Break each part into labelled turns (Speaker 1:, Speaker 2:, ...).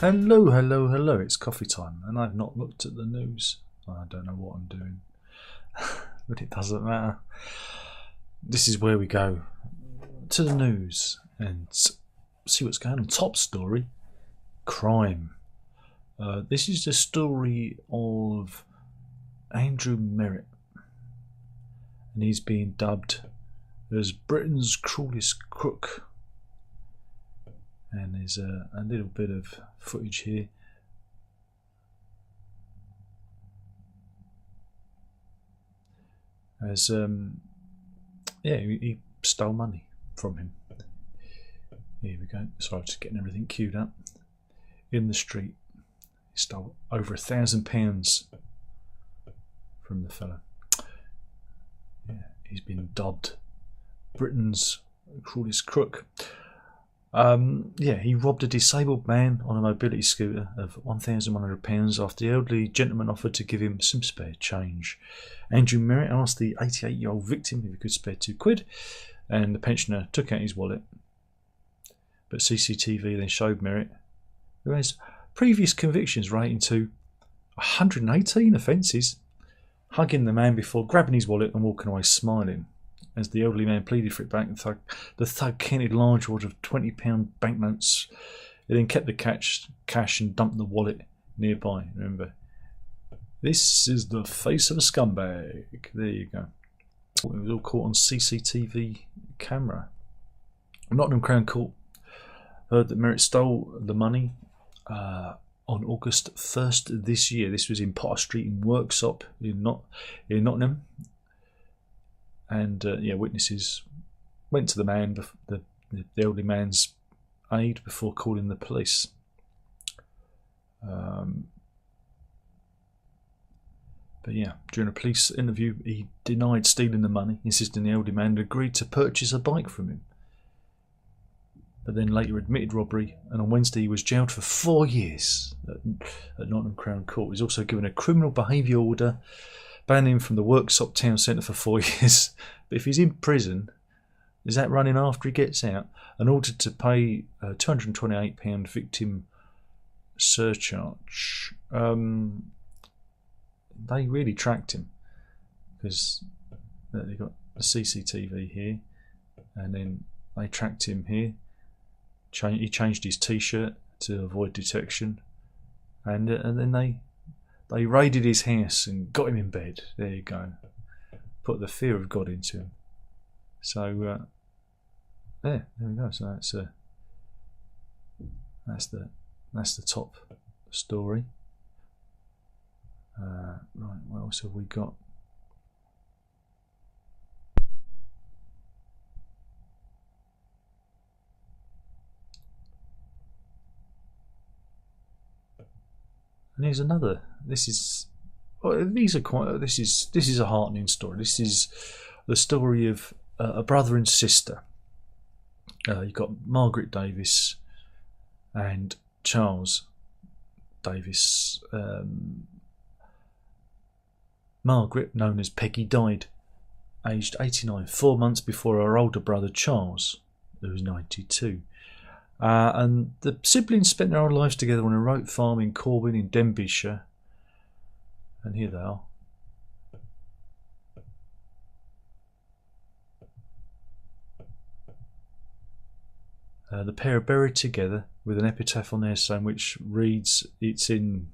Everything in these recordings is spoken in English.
Speaker 1: Hello, hello, hello, it's coffee time, and I've not looked at the news. I don't know what I'm doing, but it doesn't matter. This is where we go to the news and see what's going on. Top story, crime. This is the story of Andrew Merritt, and he's being dubbed as Britain's cruelest crook. And there's a little bit of footage here. As yeah, he stole money from him. Here we go. Sorry, just getting everything queued up. In the street, he stole over £1,000 from the fella. Yeah, he's been dubbed Britain's cruelest crook. Yeah, he robbed a disabled man on a mobility scooter of £1,100 after the elderly gentleman offered to give him some spare change. Andrew Merritt asked the 88-year-old victim if he could spare £2, and the pensioner took out his wallet. But CCTV then showed Merritt, who has previous convictions relating to 118 offences, hugging the man before grabbing his wallet and walking away smiling. As the elderly man pleaded for it back, the thug counted large wads of £20 banknotes. He then kept the cash and dumped the wallet nearby. Remember, this is the face of a scumbag. There you go. It was all caught on CCTV camera. Nottingham Crown Court heard that Merritt stole the money on August 1st this year. This was in Potter Street in Worksop in Nottingham. And yeah, witnesses went to the man, the elderly man's aid, before calling the police. But yeah, during a police interview, he denied stealing the money, insisting the elderly man had agreed to purchase a bike from him. But then later admitted robbery, and on Wednesday he was jailed for 4 years at Nottingham Crown Court. He was also given a criminal behaviour order banning him from the Worksop Town Centre for 4 years. But if he's in prison, is that running after he gets out? And ordered to pay £228 victim surcharge. They really tracked him, because they've got the CCTV here, and then they tracked him here. He changed his t-shirt to avoid detection, and then they raided his house and got him in bed. There you go. Put the fear of God into him. So there we go. So that's the top story. Right, what else have we got? And here's another. This is a heartening story. This is the story of a brother and sister. You've got Margaret Davis and Charles Davis. Margaret, known as Peggy, died aged 89, 4 months before her older brother Charles, who was 92. And the siblings spent their whole lives together on a rope farm in Corbin in Denbighshire. And here they are. The pair are buried together with an epitaph on their stone which reads, it's in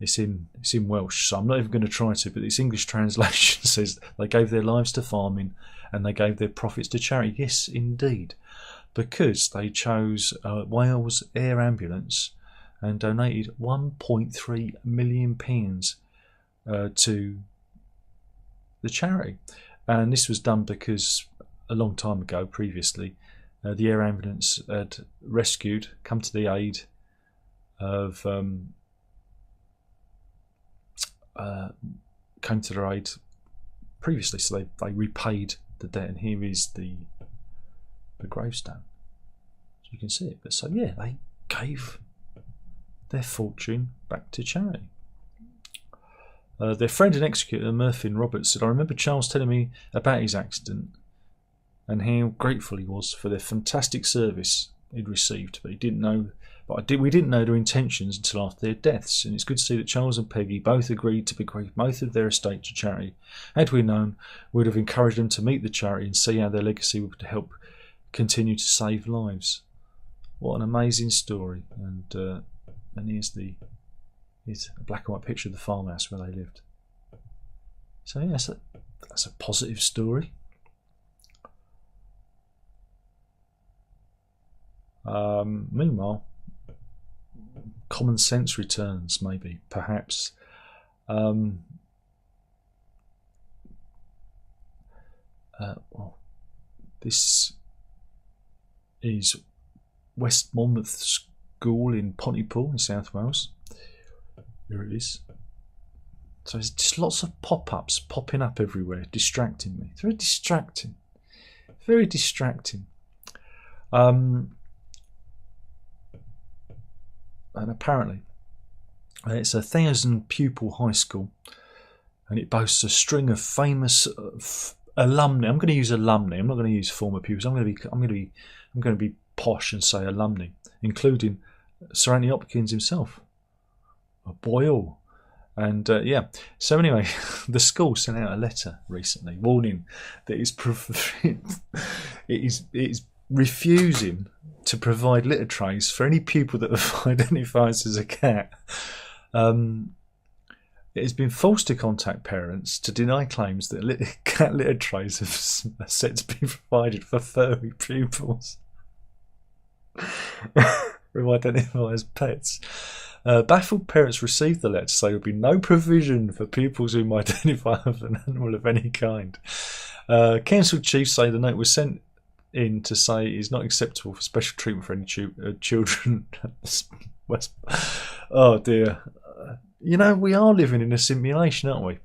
Speaker 1: Welsh, so I'm not even going to try to, but its English translation says they gave their lives to farming and they gave their profits to charity. Yes, indeed, because they chose Wales Air Ambulance and donated £1.3 million to the charity. And this was done because a long time ago, previously, the air ambulance had come to the aid of came to their aid previously, so they repaid the debt, and here is the gravestone, so you can see it. But so yeah, they gave their fortune back to charity. Their friend and executor Murphin Roberts said, "I remember Charles telling me about his accident and how grateful he was for their fantastic service he'd received, but he didn't know. We didn't know their intentions until after their deaths, and it's good to see that Charles and Peggy both agreed to bequeath most of their estate to charity. Had we known, we'd have encouraged them to meet the charity and see how their legacy would help continue to save lives. What an amazing story! And here's a black and white picture of the farmhouse where they lived. So yeah, that's a positive story. Meanwhile, common sense returns, maybe, perhaps. Well, this is West Monmouth School in Pontypool in South Wales. Here it is. So there's just lots of pop-ups popping up everywhere, distracting me. It's very distracting. Very distracting. And apparently it's a 1,000-pupil high school, and it boasts a string of famous alumni. I'm going to use alumni. I'm not going to use former pupils. I'm going to be posh and say alumni, including Sir Anthony Hopkins himself. A boy. And yeah, so anyway, the school sent out a letter recently warning that it is refusing to provide litter trays for any pupil that identifies as a cat. It has been forced to contact parents to deny claims that cat litter trays are set to be provided for furry pupils who identify as pets. Baffled parents received the letter to say there would be no provision for pupils who might identify with an animal of any kind. Council chiefs say the note was sent in to say it is not acceptable for special treatment for any children. Oh dear. We are living in a simulation, aren't we?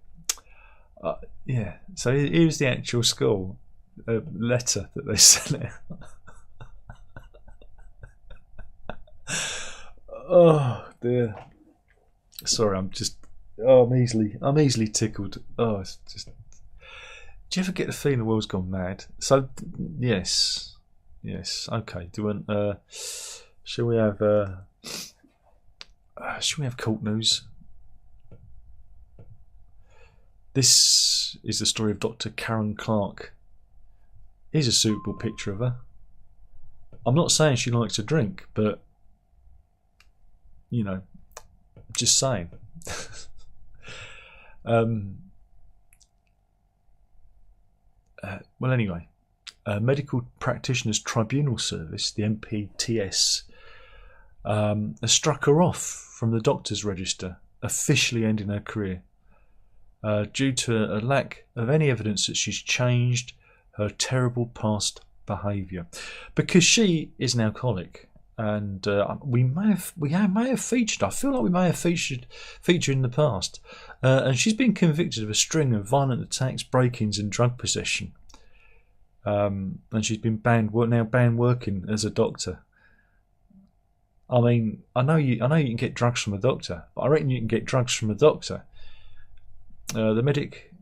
Speaker 1: Yeah, so here's the actual school letter that they sent out. Oh dear. Sorry, I'm easily tickled. Oh, it's just. Do you ever get the feeling the world's gone mad? So yes, okay. Do you want? Shall we have court news? This is the story of Dr. Karen Clark. Here's a suitable picture of her. I'm not saying she likes to drink, but just saying. Well, anyway, Medical Practitioners Tribunal Service, the MPTS, has struck her off from the doctor's register, officially ending her career, due to a lack of any evidence that she's changed her terrible past behaviour. Because she is an alcoholic, and we may have featured. I feel like we may have featured in the past, and she's been convicted of a string of violent attacks, break-ins, and drug possession. And she's been banned working as a doctor. I mean, I know you can get drugs from a doctor, but I reckon you can get drugs from a doctor. The medic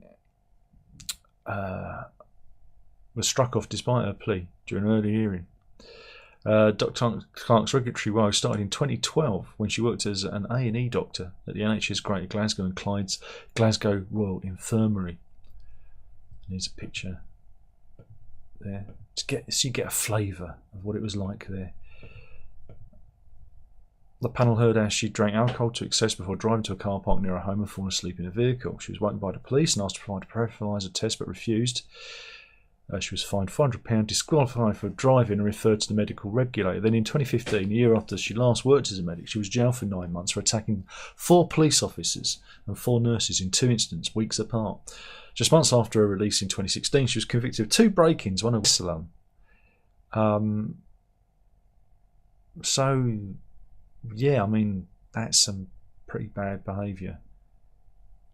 Speaker 1: was struck off despite her plea during an early hearing. Dr. Clark's regulatory woes started in 2012 when she worked as an A&E doctor at the NHS Greater Glasgow and Clyde's Glasgow Royal Infirmary. And here's a picture there so you get a flavour of what it was like there. The panel heard how she drank alcohol to excess before driving to a car park near her home and falling asleep in a vehicle. She was woken by the police and asked to provide a breathalyzer test but refused. She was fined £400, disqualified for driving, and referred to the medical regulator. Then in 2015, a year after she last worked as a medic, she was jailed for 9 months for attacking 4 police officers and 4 nurses in 2 incidents, weeks apart. Just months after her release in 2016, she was convicted of 2 break-ins, one in Salem. So, yeah, I mean, that's some pretty bad behaviour.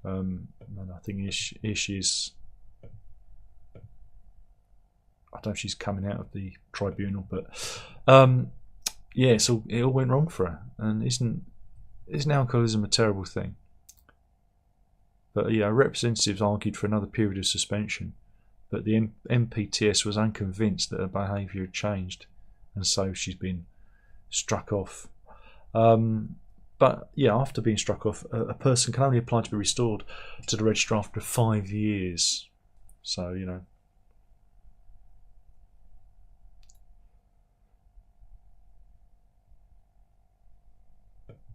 Speaker 1: And I think Ish is... I don't know if she's coming out of the tribunal, but yeah, so it all went wrong for her. And isn't alcoholism a terrible thing? But yeah, representatives argued for another period of suspension, but the MPTS was unconvinced that her behaviour had changed, and so she's been struck off. But yeah, after being struck off, a person can only apply to be restored to the register after 5 years. So, you know.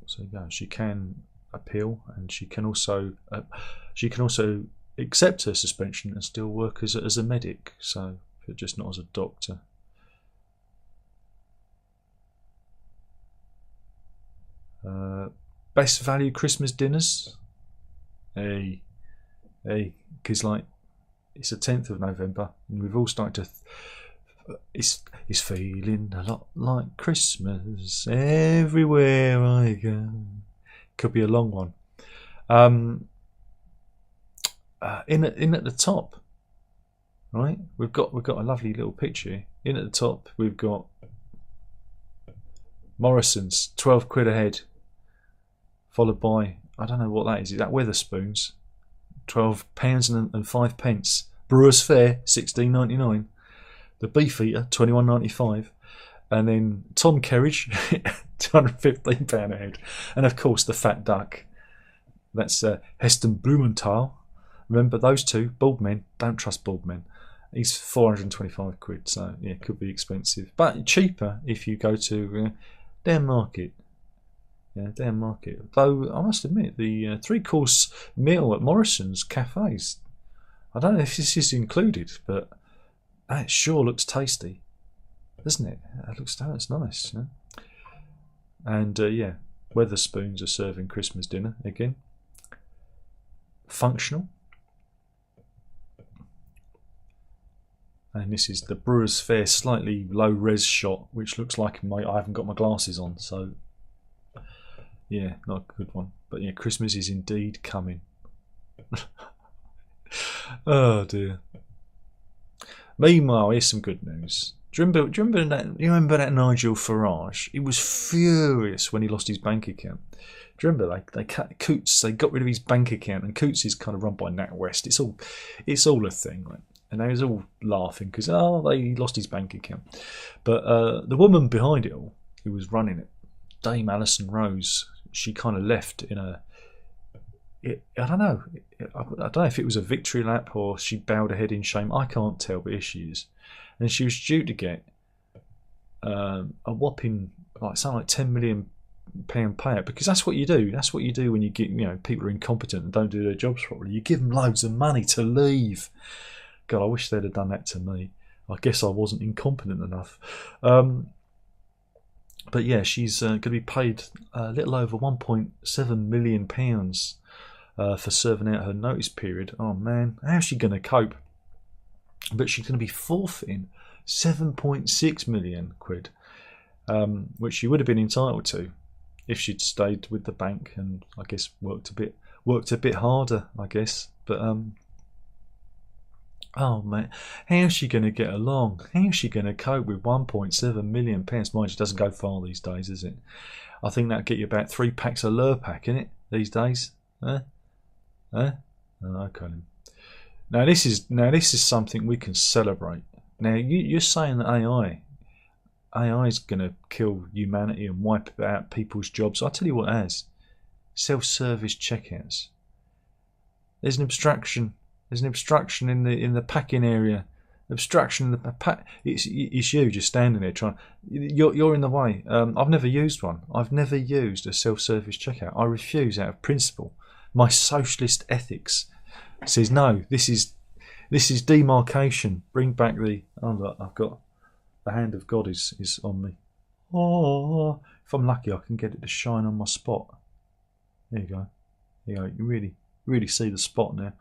Speaker 1: So you go. She can appeal, and she can also accept her suspension and still work as a medic. So, but just not as a doctor. Best value Christmas dinners. Hey, because like it's the 10th of November, and we've all started to. It's feeling a lot like Christmas everywhere I go. Could be a long one. In at the top, right? We've got a lovely little picture. In at the top, we've got Morrison's, 12 quid a head, followed by, I don't know what that is that Wetherspoons, £12 and 5 pence. Brewers Fare, £16.99. The Beefeater, £21.95. And then Tom Kerridge, £215 a head. And of course the Fat Duck. That's Heston Blumenthal. Remember those two, bald men. Don't trust bald men. He's 425 quid, so yeah, it could be expensive. But cheaper if you go to Down Market. Yeah, Down Market. Though I must admit, the 3-course meal at Morrison's cafes, I don't know if this is included, but that sure looks tasty, doesn't it? That's nice. Yeah? And yeah, Wetherspoons are serving Christmas dinner again. Functional. And this is the Brewers Fare slightly low res shot, which looks like I haven't got my glasses on, so yeah, not a good one. But yeah, Christmas is indeed coming. Oh dear. Meanwhile, here's some good news. Do you remember that Nigel Farage? He was furious when he lost his bank account. Do you remember they cut Coots? They got rid of his bank account, and Coots is kind of run by NatWest. It's all a thing, right? And they was all laughing because they lost his bank account. But the woman behind it all, who was running it, Dame Alison Rose, she kind of left in I don't know if it was a victory lap or she bowed her head in shame. I can't tell, but here she is, and she was due to get a whopping something like £10 million payout, because that's what you do. That's what you do when you get people are incompetent and don't do their jobs properly. You give them loads of money to leave. God, I wish they'd have done that to me. I guess I wasn't incompetent enough. But yeah, she's going to be paid a little over £1.7 million for serving out her notice period. Oh man, how's she going to cope? But she's going to be forfeiting 7.6 million quid, which she would have been entitled to if she'd stayed with the bank and I guess worked a bit harder, I guess. But oh man, how's she going to get along? How's she going to cope with £1.7 million? Mind you, doesn't go far these days, is it? I think that'll get you about 3 packs of Lurpak, innit, these days? Huh? Oh, okay. Now this is something we can celebrate. Now you're saying that AI is going to kill humanity and wipe out people's jobs. I'll tell you what it has. Self-service checkouts. There's an abstraction. There's an obstruction in the packing area. Obstruction in the pack. It's you just standing there trying. You're in the way. I've never used one. I've never used a self-service checkout. I refuse out of principle. My socialist ethics says no. This is demarcation. Bring back the. Oh look, I've got the hand of God is on me. Oh, if I'm lucky, I can get it to shine on my spot. There you go. There you go. You really see the spot now.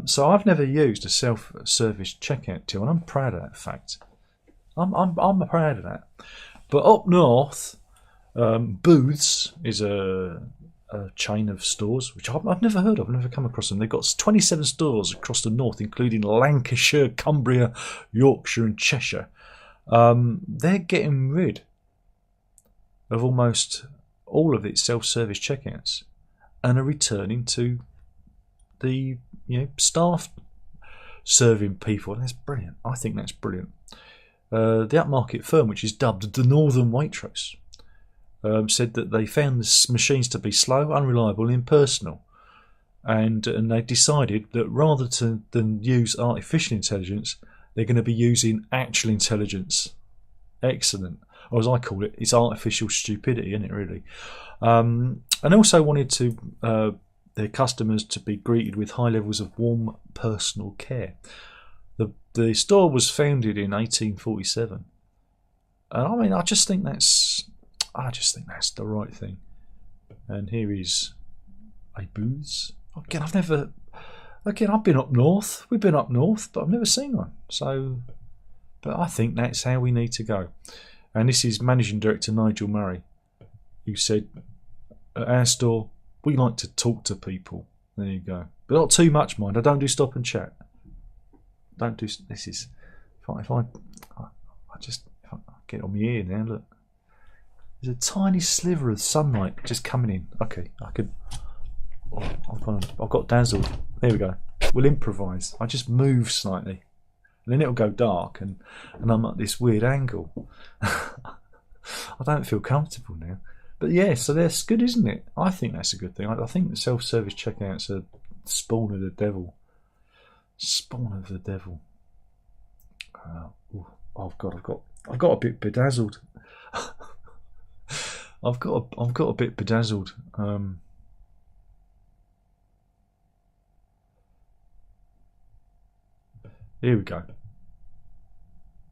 Speaker 1: So I've never used a self-service checkout till, and I'm proud of that fact. I'm proud of that. But up north, Booths is a chain of stores which I've never heard of. I've never come across them. They've got 27 stores across the north, including Lancashire, Cumbria, Yorkshire, and Cheshire. They're getting rid of almost all of its self-service checkouts and are returning to the staff serving people. That's brilliant. I think that's brilliant. the upmarket firm, which is dubbed the Northern Waitrose, said that they found the machines to be slow, unreliable, and impersonal. And they decided that rather than use artificial intelligence, they're going to be using actual intelligence. Excellent. Or as I call it, it's artificial stupidity, isn't it, really? And also wanted to their customers to be greeted with high levels of warm personal care. The store was founded in 1847. And I mean, I just think that's the right thing. And here is a booze. Again, I've been up north. We've been up north, but I've never seen one. So, but I think that's how we need to go. And this is Managing Director Nigel Murray, who said, at our store, we like to talk to people. There you go. But not too much, mind. I don't do stop and chat. Don't do. This is. If I get on my ear now, look. There's a tiny sliver of sunlight just coming in. Okay, I could. Oh, I've got dazzled. There we go. We'll improvise. I just move slightly, and then it'll go dark, and I'm at this weird angle. I don't feel comfortable now. But yeah, so that's good, isn't it? I think that's a good thing. I think the self-service checkouts are spawn of the devil. Spawn of the devil. I've got a bit bedazzled. I've got a bit bedazzled. Here we go.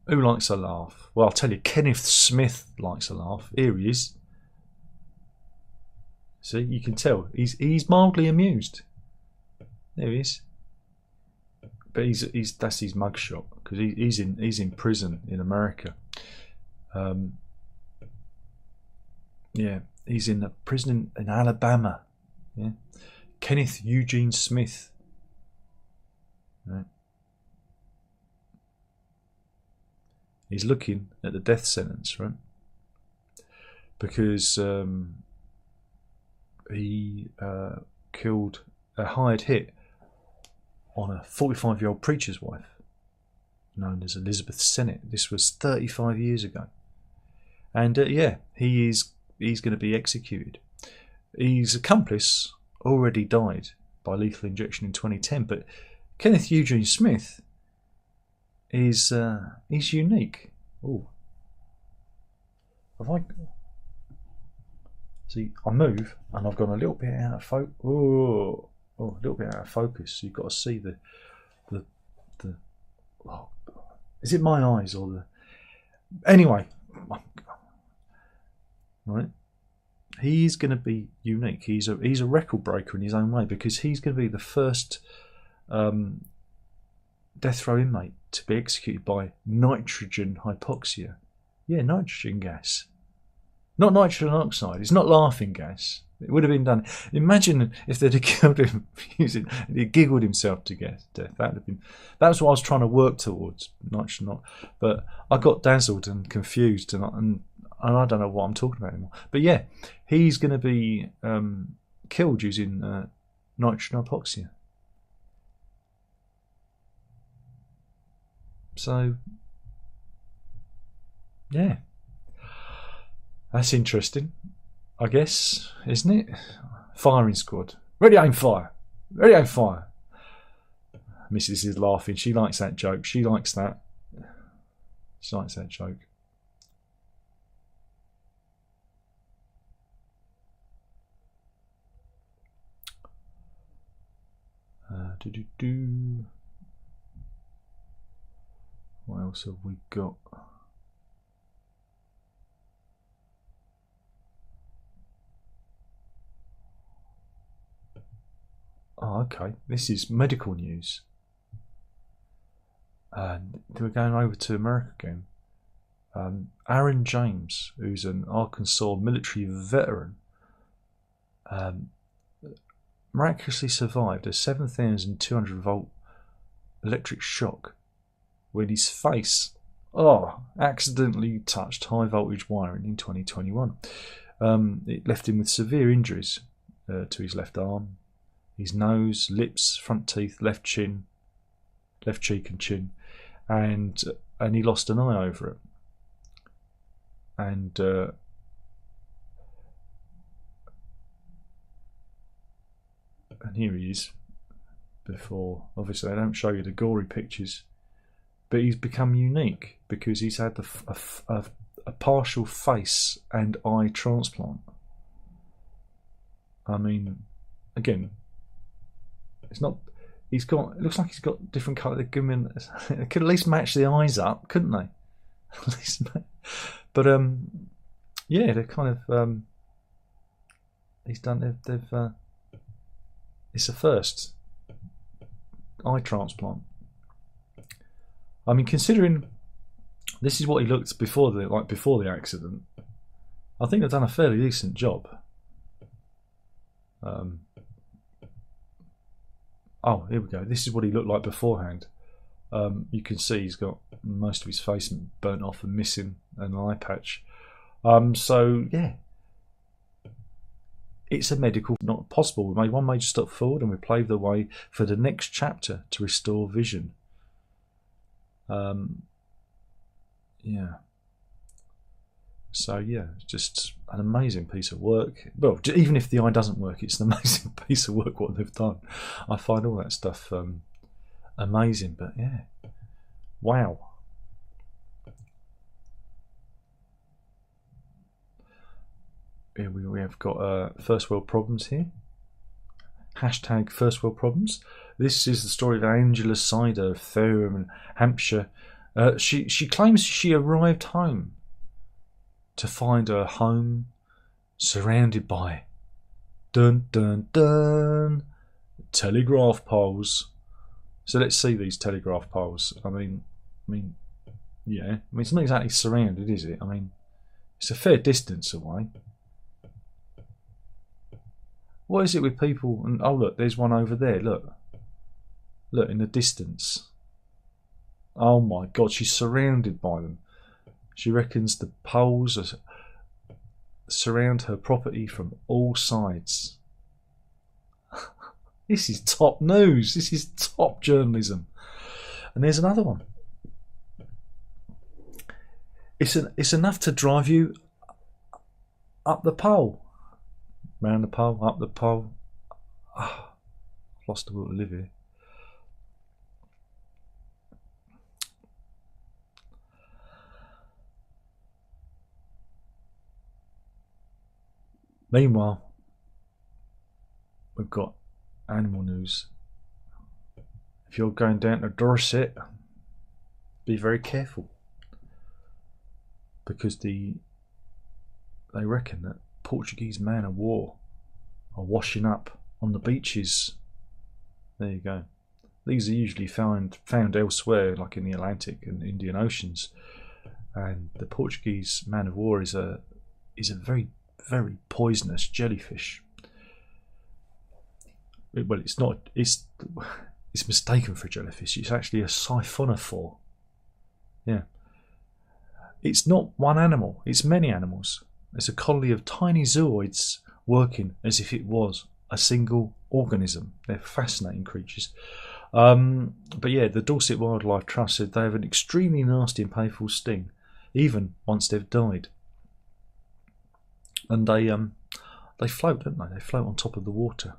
Speaker 1: Who likes a laugh? Well, I'll tell you, Kenneth Smith likes a laugh. Here he is. See, you can tell he's mildly amused. There he is. But that's his mugshot because he's in prison in America. Yeah, he's in a prison in Alabama. Yeah, Kenneth Eugene Smith. Right. He's looking at the death sentence, right? Because he killed a hired hit on a 45-year-old preacher's wife, known as Elizabeth Sennett. This was 35 years ago, and yeah, he's going to be executed. His accomplice already died by lethal injection in 2010, but Kenneth Eugene Smith is unique. Oh, see, I move and I've gone a little bit out of focus. Oh, a little bit out of focus. You've got to see the. Oh, is it my eyes or the? Anyway, right. He's going to be unique. He's a record breaker in his own way because he's going to be the first death row inmate to be executed by nitrogen hypoxia. Yeah, nitrogen gas. Not nitrogen oxide. It's not laughing gas. It would have been done. Imagine if they'd have killed him using. He giggled himself to death. That would have been. That's what I was trying to work towards. Nitrogen, but I got dazzled and confused, and I don't know what I'm talking about anymore. But yeah, he's going to be killed using nitrogen hypoxia. So yeah, that's interesting, I guess, isn't it? Firing squad. Ready, aim, fire. Ready, aim, fire. Mrs. is laughing. She likes that joke. She likes that. She likes that joke. What else have we got? Oh, okay. This is medical news. And we're going over to America again. Aaron James, who's an Arkansas military veteran, miraculously survived a 7,200 volt electric shock when his face accidentally touched high voltage wiring in 2021. It left him with severe injuries to his left arm, his nose, lips, front teeth, left cheek and chin, and and he lost an eye over it. And here he is before. Obviously, they don't show you the gory pictures, but he's become unique because he's had a partial face and eye transplant. I mean, again, it's not. He's got. It looks like he's got different colour. They could at least match the eyes up, couldn't they? At least, but yeah, they're kind of. He's done. They've. It's a first eye transplant. I mean, considering this is what he looked before the accident, I think they've done a fairly decent job. Oh, here we go. This is what he looked like beforehand. You can see he's got most of his face burnt off and missing an eye patch. So yeah, it's a medical, not possible. We made one major step forward and we paved the way for the next chapter to restore vision. Yeah. So yeah, just an amazing piece of work. Well, even if the eye doesn't work, it's an amazing piece of work what they've done. I find all that stuff amazing. But yeah, wow. Here we have got first world problems here. Hashtag first world problems. This is the story of Angela Sider of Fareham, Hampshire. She claims she arrived home to find her home surrounded by dun dun dun telegraph poles. So let's see these telegraph poles. I mean, yeah. I mean, it's not exactly surrounded, is it? I mean, it's a fair distance away. What is it with people? And oh look, there's one over there. Look in the distance. Oh my God, she's surrounded by them. She reckons the poles surround her property from all sides. This is top news. This is top journalism. And there's another one. It's enough to drive you up the pole, round the pole, up the pole. Oh, I've lost the will to live here. Meanwhile, we've got animal news. If you're going down to Dorset, be very careful, because they reckon that Portuguese man of war are washing up on the beaches. There you go. These are usually found elsewhere, like in the Atlantic and Indian Oceans. And the Portuguese man of war is a very poisonous jellyfish. Well, it's not. It's mistaken for a jellyfish. It's actually a siphonophore. Yeah. It's not one animal. It's many animals. It's a colony of tiny zooids working as if it was a single organism. They're fascinating creatures. But yeah, the Dorset Wildlife Trust said they have an extremely nasty and painful sting, even once they've died. And they float, don't they? They float on top of the water.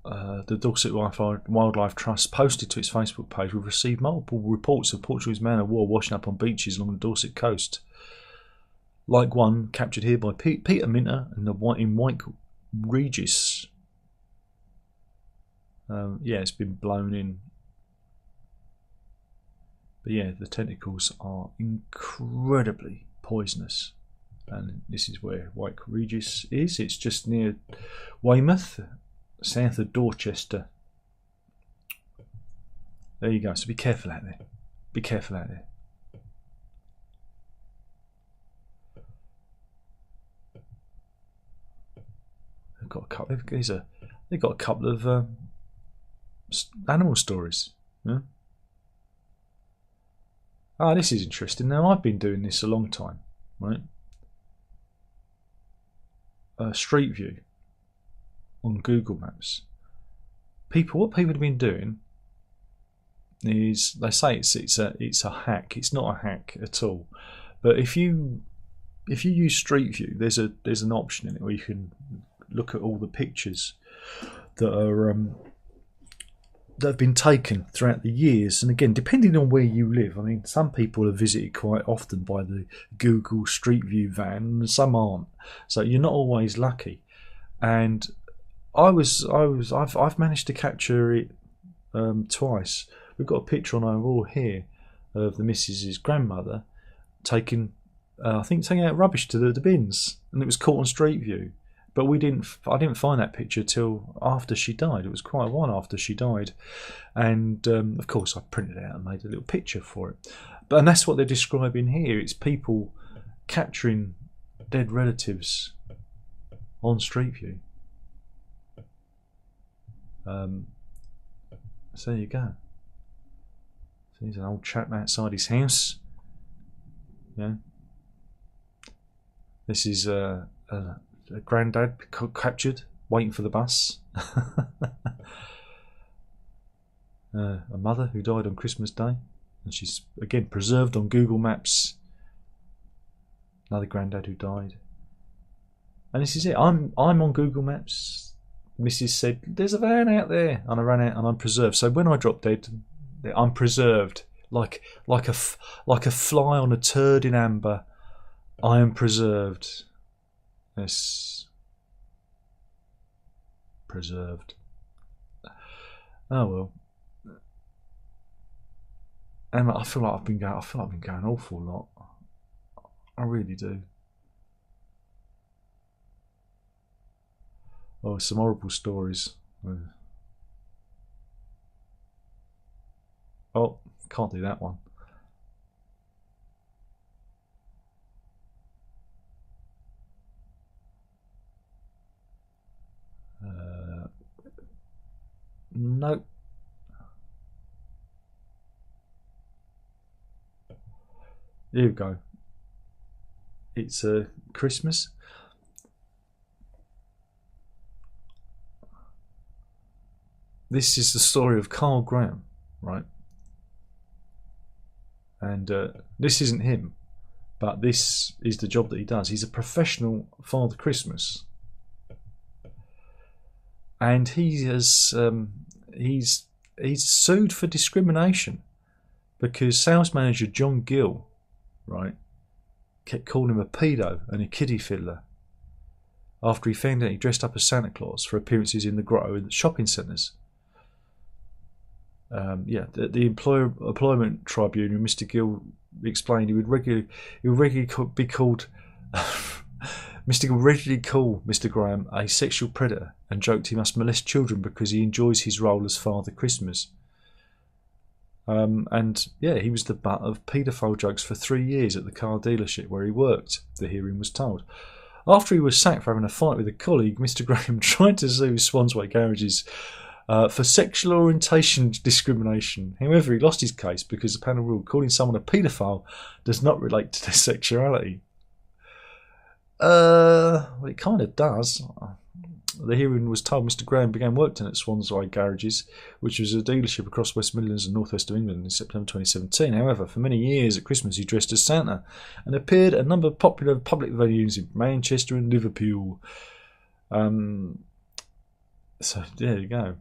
Speaker 1: The Dorset Wildlife Trust posted to its Facebook page, we've received multiple reports of Portuguese man of war washing up on beaches along the Dorset coast. Like one captured here by Peter Minter in White Regis. Yeah, it's been blown in. But yeah, the tentacles are incredibly poisonous. And this is where White Regis is. It's just near Weymouth, south of Dorchester. There you go. So be careful out there. Be careful out there. They've got a couple. They've got a couple of animal stories. Yeah? Ah, this is interesting. Now I've been doing this a long time, right? Street View on Google Maps. What people have been doing is they say it's a hack. It's not a hack at all. But if you use Street View, there's an option in it where you can look at all the pictures that are that have been taken throughout the years. And again, depending on where you live, I mean, some people are visited quite often by the Google Street View van, and some aren't. So you're not always lucky. And I've managed to capture it twice. We've got a picture on our wall here of the missus's grandmother taking out rubbish to the bins, and it was caught on Street View. But I didn't find that picture till after she died. It was quite a while after she died, and of course I printed it out and made a little picture for it. And that's what they're describing here. It's people capturing dead relatives on Street View. So there you go. So here's an old chap outside his house. Yeah. This is a granddad captured, waiting for the bus. A mother who died on Christmas Day, and she's again preserved on Google Maps. Another granddad who died. And this is it. I'm on Google Maps. Mrs. said, "There's a van out there," and I ran out, and I'm preserved. So when I drop dead, I'm preserved like a fly on a turd in amber. I am preserved. Yes, preserved. Oh well. And I feel like I've been going an awful lot. I really do. Oh, some horrible stories. Oh, can't do that one. Nope. Here we go. It's Christmas. This is the story of Carl Graham, right? And this isn't him, but this is the job that he does. He's a professional Father Christmas, and he has he's sued for discrimination because sales manager John Gill, right, kept calling him a pedo and a kiddie fiddler after he found out he dressed up as Santa Claus for appearances in the Grotto and the shopping centres. The employment tribunal, Mr. Gill explained he would regularly be called Mr. Gill regularly called Mr. Graham a sexual predator and joked he must molest children because he enjoys his role as Father Christmas. He was the butt of paedophile jokes for 3 years at the car dealership where he worked, the hearing was told. After he was sacked for having a fight with a colleague, Mr. Graham tried to sue Swansway Garages for sexual orientation discrimination. However, he lost his case because the panel ruled calling someone a paedophile does not relate to their sexuality. Well, it kind of does. The hearing was told Mr. Graham began working at Swansway Garages, which was a dealership across West Midlands and North West of England, in September 2017. However, for many years at Christmas he dressed as Santa and appeared at a number of popular public venues in Manchester and Liverpool. So there you go.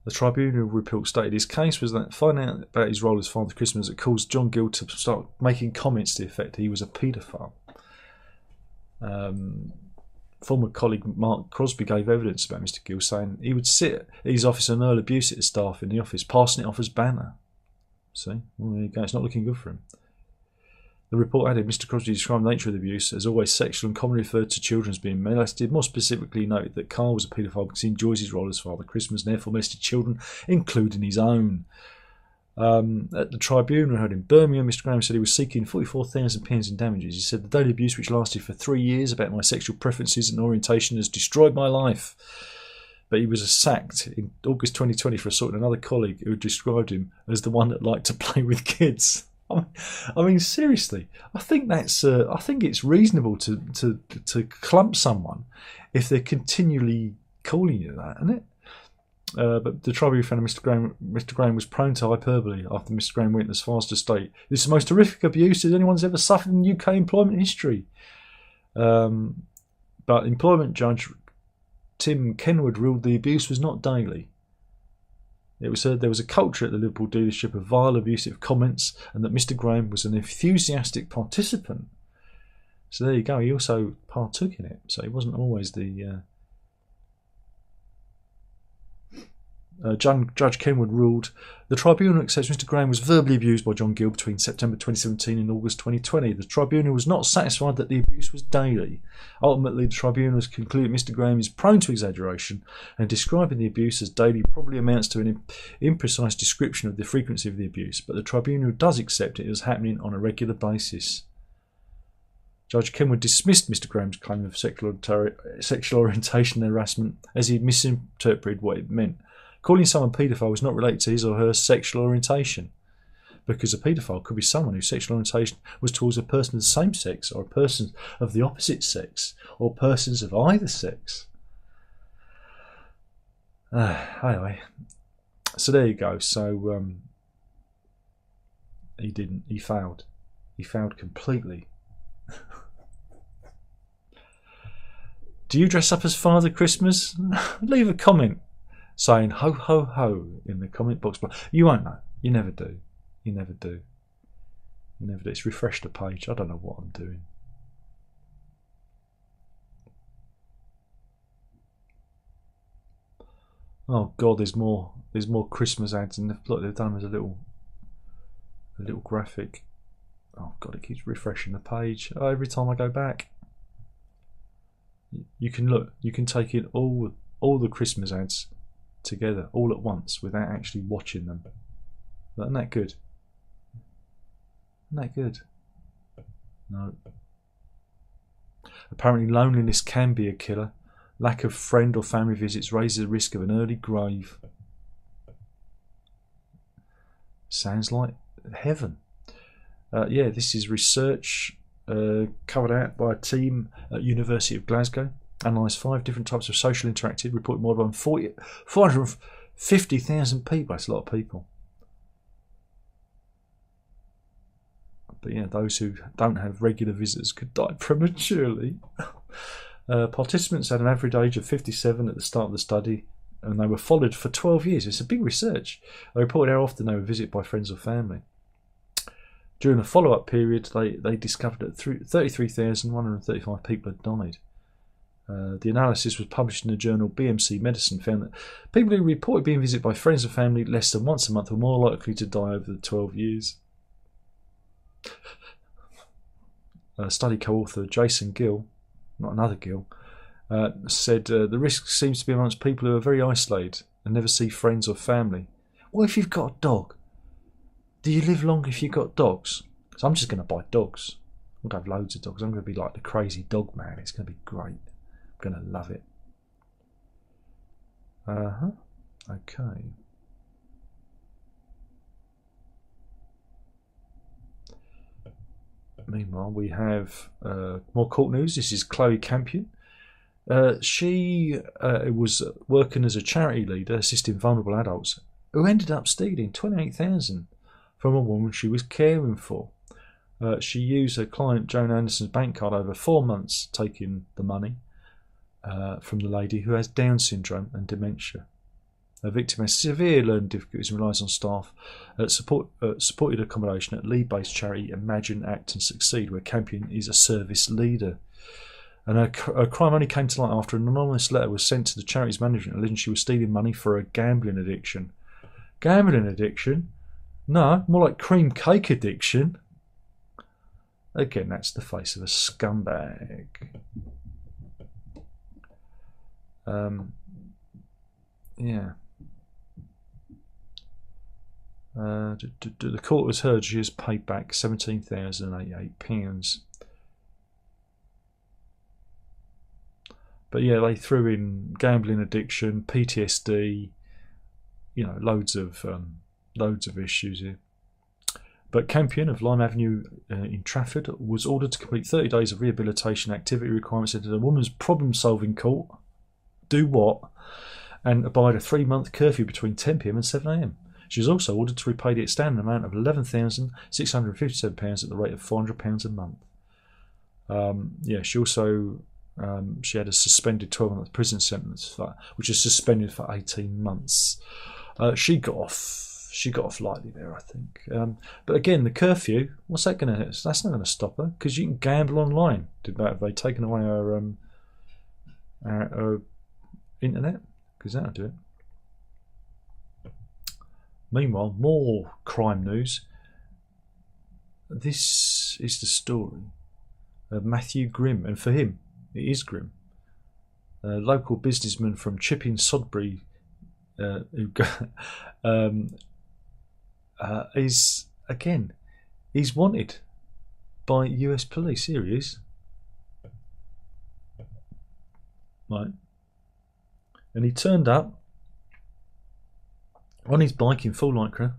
Speaker 1: The tribunal report stated his case was that finding out about his role as Father Christmas had caused John Gill to start making comments to the effect that he was a paedophile. Former colleague Mark Crosby gave evidence about Mr. Gill, saying he would sit at his office and hurl abuse at the staff in the office, passing it off as banter. See? Well, there you go. It's not looking good for him. The report added Mr. Crosby described the nature of the abuse as always sexual and commonly referred to children as being molested. More specifically noted that Carl was a paedophile because he enjoys his role as Father Christmas and therefore molested children, including his own. At the tribunal held in Birmingham, Mr. Graham said he was seeking £44,000 in damages. He said the daily abuse, which lasted for 3 years, about my sexual preferences and orientation has destroyed my life. But he was sacked in August 2020 for assaulting another colleague who described him as the one that liked to play with kids. I mean, seriously, I think it's reasonable to clump someone if they're continually calling you that, isn't it? But the tribunal found Mr. Graham was prone to hyperbole after Mr. Graham went as far as to state, "This is the most horrific abuse that anyone's ever suffered in UK employment history." But employment judge Tim Kenwood ruled the abuse was not daily. It was said there was a culture at the Liverpool dealership of vile, abusive comments, and that Mr. Graham was an enthusiastic participant. So there you go. He also partook in it. So he wasn't always the. Judge Kenwood ruled the tribunal accepts Mr. Graham was verbally abused by John Gill between September 2017 and August 2020. The tribunal was not satisfied that the abuse was daily. Ultimately, the tribunal has concluded Mr. Graham is prone to exaggeration, and describing the abuse as daily probably amounts to an imprecise description of the frequency of the abuse, but the tribunal does accept it as happening on a regular basis. Judge Kenwood dismissed Mr. Graham's claim of sexual orientation and harassment as he had misinterpreted what it meant. Calling someone paedophile was not related to his or her sexual orientation, because a paedophile could be someone whose sexual orientation was towards a person of the same sex, or a person of the opposite sex, or persons of either sex. Anyway, so there you go. So he failed. He failed completely. Do you dress up as Father Christmas? Leave a comment saying ho ho ho in the comment box. You won't know. You never do. You never do. You never do. It's refresh the page. I don't know what I'm doing. Oh God, there's more Christmas ads, and look, they've done as a little graphic. Oh God, it keeps refreshing the page. Oh, every time I go back. You can look. You can take in all the Christmas ads together all at once without actually watching them. Isn't that good? Isn't that good? No. Apparently loneliness can be a killer. Lack of friend or family visits raises the risk of an early grave. Sounds like heaven. Yeah, this is research covered out by a team at University of Glasgow. Analysed 5 different types of social interactive, reported more than 450,000 people. That's a lot of people. But yeah, those who don't have regular visitors could die prematurely. Participants had an average age of 57 at the start of the study, and they were followed for 12 years. It's a big research. They reported how often they were visited by friends or family. During the follow-up period, they discovered that 33,135 people had died. The analysis was published in the journal BMC Medicine, found that people who reported being visited by friends and family less than once a month were more likely to die over the 12 years. Study co-author Jason Gill, not another Gill, said the risk seems to be amongst people who are very isolated and never see friends or family. What if you've got a dog? Do you live longer if you've got dogs? So I'm just going to buy dogs. I'm going to have loads of dogs. I'm going to be like the crazy dog man. It's going to be great. I'm going to love it. Okay. Meanwhile, we have more court news. This is Chloe Campion. She was working as a charity leader assisting vulnerable adults who ended up stealing $28,000 from a woman she was caring for. She used her client Joan Anderson's bank card over 4 months, taking the money from the lady who has Down syndrome and dementia. A victim has severe learning difficulties and relies on staff supported accommodation at Leeds-based charity Imagine, Act and Succeed, where Campion is a service leader. And her crime only came to light after an anonymous letter was sent to the charity's management alleging she was stealing money for a gambling addiction. Gambling addiction? No, more like cream cake addiction. Again, that's the face of a scumbag. Yeah. The court has heard she has paid back £17,088. But yeah, they threw in gambling addiction, PTSD, loads of issues here. But Campion of Lime Avenue in Trafford was ordered to complete 30 days of rehabilitation activity requirements into the woman's problem-solving court. Do what? and abide a 3-month curfew between 10 p.m. and 7 a.m. She was also ordered to repay the outstanding amount of £11,657 at the rate of £400 a month. She also she had a suspended 12-month prison sentence, which is suspended for 18 months. She got off lightly there, I think. But again, the curfew, what's that going to hit? That's not going to stop her, because you can gamble online. Have they taken away her internet? Because that'll do it. Meanwhile, more crime news. This is the story of Matthew Grimm, and for him, it is grim. A local businessman from Chipping Sodbury he's wanted by US police. Here he is. Right. And he turned up on his bike in full lycra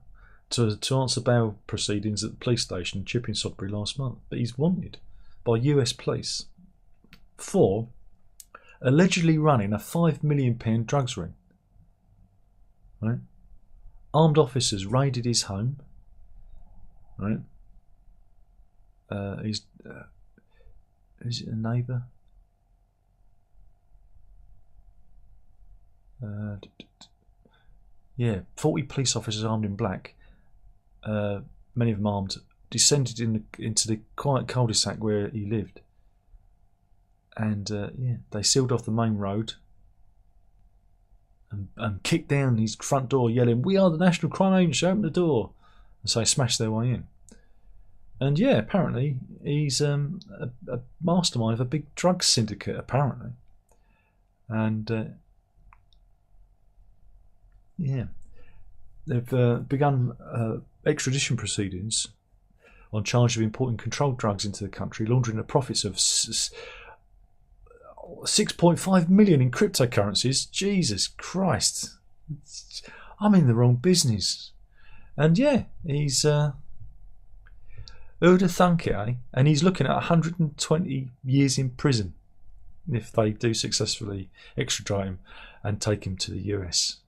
Speaker 1: to answer bail proceedings at the police station in Chipping Sodbury last month. But he's wanted by US police for allegedly running a £5 million drugs ring. Right? Armed officers raided his home. Right? Is it a neighbour? 40 police officers armed in black, many of them armed, descended into the quiet cul-de-sac where he lived, and they sealed off the main road and kicked down his front door, yelling, "We are the National Crime Agency, open the door!" And so they smashed their way in. And apparently he's a mastermind of a big drug syndicate, apparently. And they've begun extradition proceedings on charge of importing controlled drugs into the country, laundering the profits of 6.5 million in cryptocurrencies. Jesus Christ, I'm in the wrong business. And he's who'd have thunk it, eh? And he's looking at 120 years in prison if they do successfully extradite him and take him to the US.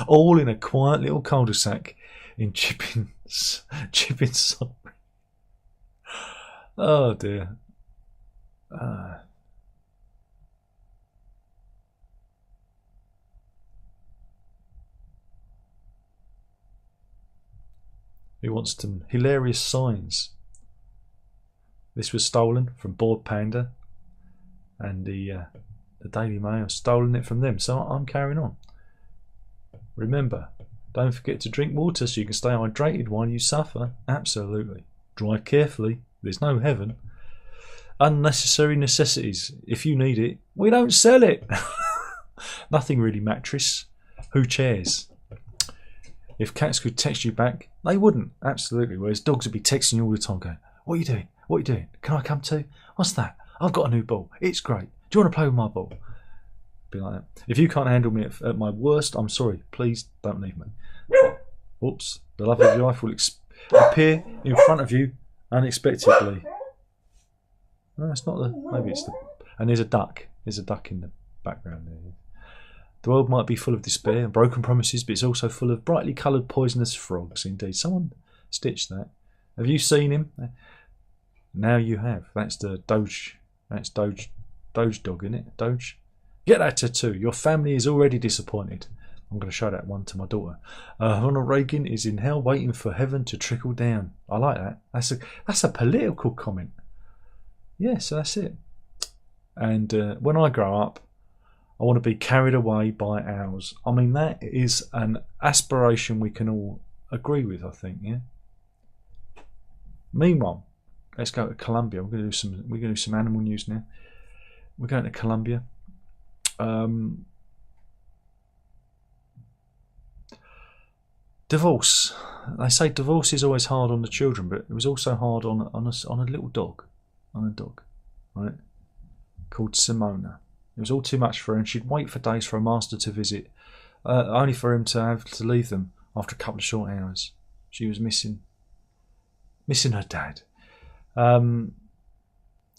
Speaker 1: All in a quiet little cul-de-sac in Chipping Sodbury. Oh dear. He wants some hilarious signs. This was stolen from Board Panda, and the Daily Mail has stolen it from them. So I'm carrying on. Remember, don't forget to drink water so you can stay hydrated while you suffer. Absolutely. Drive carefully. There's no heaven. Unnecessary necessities. If you need it, we don't sell it. Nothing really mattress. Who cares? If cats could text you back, they wouldn't. Absolutely. Whereas dogs would be texting you all the time going, "What are you doing? What are you doing? Can I come too? What's that? I've got a new ball. It's great. Do you want to play with my ball?" Be like that. If you can't handle me at my worst, I'm sorry. Please don't leave me. Oops. The love of your life will appear in front of you unexpectedly. No, it's not the... Maybe it's the... And there's a duck. There's a duck in the background there. The world might be full of despair and broken promises, but it's also full of brightly coloured poisonous frogs. Indeed. Someone stitched that. Have you seen him? Now you have. That's the Doge. That's Doge dog, isn't it? Doge. Get that tattoo. Your family is already disappointed. I'm going to show that one to my daughter. Ronald Reagan is in hell waiting for heaven to trickle down. I like that. That's a political comment. Yeah, so that's it. And when I grow up, I want to be carried away by owls. I mean, that is an aspiration we can all agree with, I think. Yeah. Meanwhile, let's go to Colombia. We're going to do some animal news now. We're going to Colombia. Divorce. They say divorce is always hard on the children, but it was also hard on a little dog, right? Called Simona. It was all too much for her, and she'd wait for days for a master to visit, only for him to have to leave them after a couple of short hours. She was missing her dad.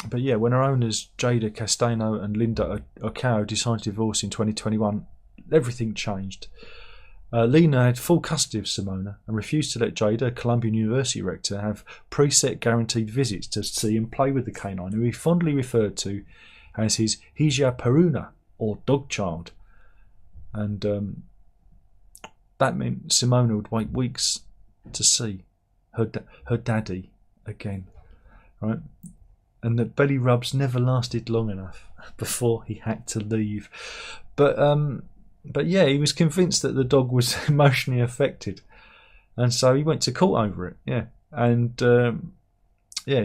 Speaker 1: But yeah, when our owners Jada Castano and Linda Ocao decided to divorce in 2021, everything changed. Lena had full custody of Simona and refused to let Jada, Columbia University rector, have preset guaranteed visits to see and play with the canine, who he fondly referred to as his Hija Peruna, or dog child. And that meant Simona would wait weeks to see her daddy again, right? And the belly rubs never lasted long enough before he had to leave. But yeah, he was convinced that the dog was emotionally affected, and so he went to court over it. Yeah, and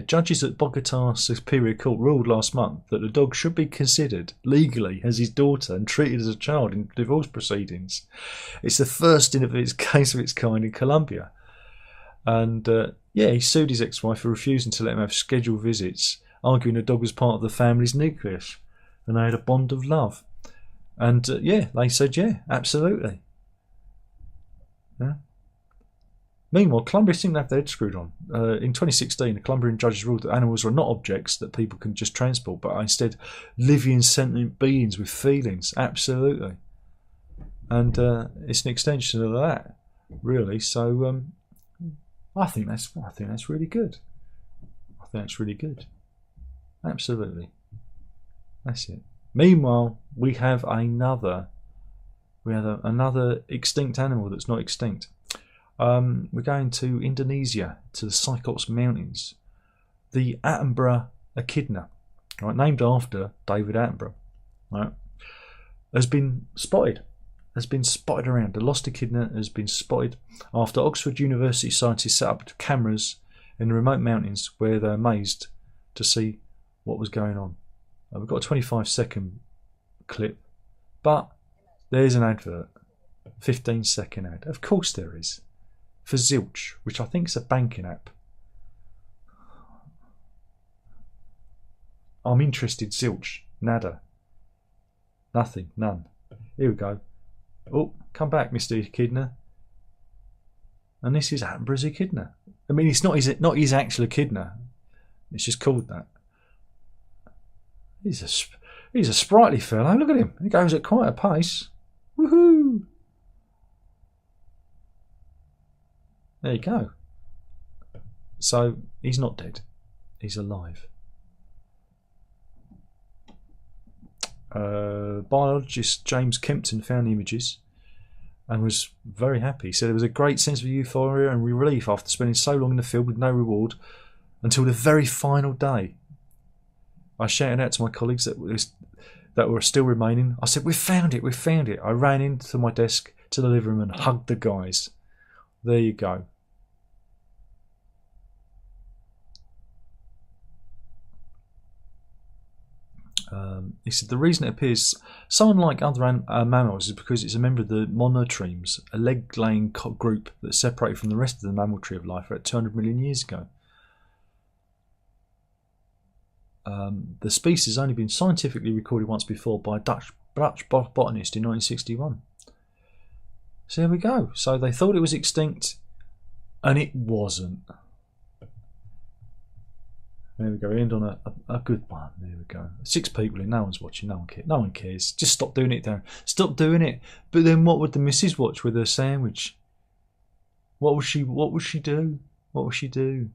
Speaker 1: judges at Bogota Superior Court ruled last month that the dog should be considered legally as his daughter and treated as a child in divorce proceedings. It's the first in its case of its kind in Colombia, and he sued his ex-wife for refusing to let him have scheduled visits, arguing the dog was part of the family's nucleus and they had a bond of love. And they said, yeah, absolutely. Yeah. Meanwhile, Colombians didn't have their head screwed on. In 2016, the Colombian judges ruled that animals were not objects that people can just transport, but instead living sentient beings with feelings. Absolutely. And it's an extension of that, really. So I think that's really good. I think that's really good. Absolutely. That's it. Meanwhile, we have another extinct animal that's not extinct. We're going to Indonesia, to the Cyclops Mountains. The Attenborough echidna, right, named after David Attenborough, right, has been spotted around. The lost echidna has been spotted after Oxford University scientists set up cameras in the remote mountains where they're amazed to see what was going on. We've got a 25-second clip, but there's an advert, 15-second ad. Of course there is, for Zilch, which I think is a banking app. I'm interested, Zilch. Nada. Nothing. None. Here we go. Oh, come back, Mr. Echidna. And this is Attenborough's echidna. I mean, it's not his actual echidna. It's just called that. He's a sprightly fellow. Look at him. He goes at quite a pace. Woohoo! There you go. So he's not dead. He's alive. Biologist James Kempton found the images and was very happy. He said there was a great sense of euphoria and relief after spending so long in the field with no reward until the very final day. I shouted out to my colleagues that were still remaining. I said, "We found it, we found it." I ran into my desk to the living room and hugged the guys. There you go. He said the reason it appears so unlike other mammals is because it's a member of the monotremes, a leg-laying group that separated from the rest of the mammal tree of life about 200 million years ago. The species has only been scientifically recorded once before by a Dutch botanist in 1961. So there we go. So they thought it was extinct, and it wasn't. There we go. We end on a good one. There we go. 6 people in. No one's watching. No one cares. No one cares. Just stop doing it, Darren. Stop doing it. But then, what would the missus watch with her sandwich? What would she do? What would she do?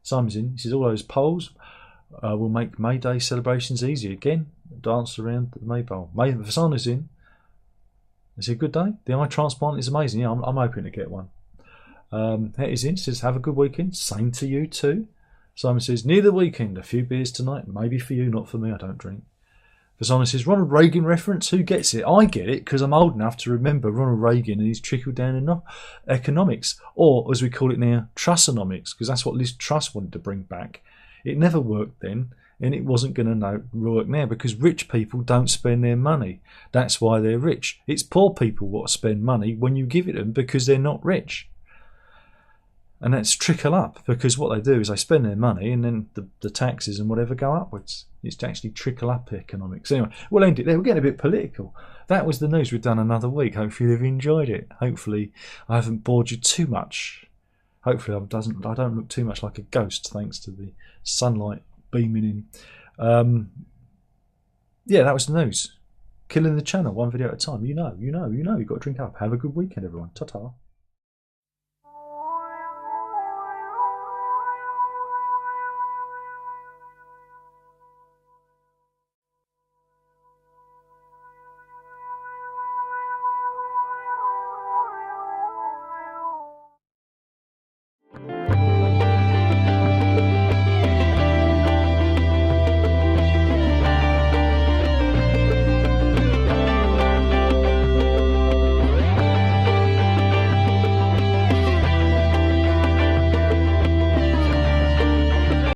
Speaker 1: Simon's in. He says all those polls will make May Day celebrations easy again. Dance around the Maypole. Vasana's in. Is it a good day? The eye transplant is amazing. Yeah, I'm hoping to get one. Hetty's in. Says have a good weekend. Same to you too. Simon says, near the weekend, a few beers tonight. Maybe for you, not for me, I don't drink. Vasana says, Ronald Reagan reference? Who gets it? I get it because I'm old enough to remember Ronald Reagan and his trickle-down economics, or as we call it now, Trussonomics, because that's what Liz Truss wanted to bring back. It never worked then, and it wasn't going to work now because rich people don't spend their money. That's why they're rich. It's poor people what spend money when you give it them because they're not rich. And that's trickle up because what they do is they spend their money and then the taxes and whatever go upwards. It's actually trickle up economics. Anyway, we'll end it there. We're getting a bit political. That was the news. We've done another week. Hopefully you've enjoyed it. Hopefully I haven't bored you too much. Hopefully I don't look too much like a ghost thanks to the sunlight beaming in. Yeah, that was the news. Killing the channel, one video at a time. You know. You've got to drink up. Have a good weekend, everyone. Ta-ta.